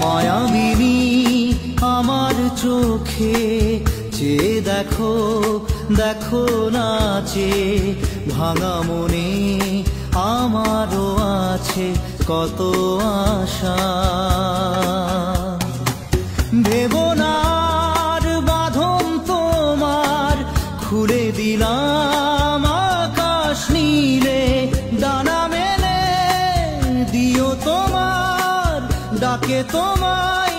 মায়াবিনী আমার চোখে চেয়ে দেখো, দেখো নাচে ভাঙা মনে আমারও আছে কত আশা। ভেবনার বাঁধন তোমার খুলে দিলাম আকাশ নীলে, ডানা মেলে দিও তোমার ডাকে তোমায়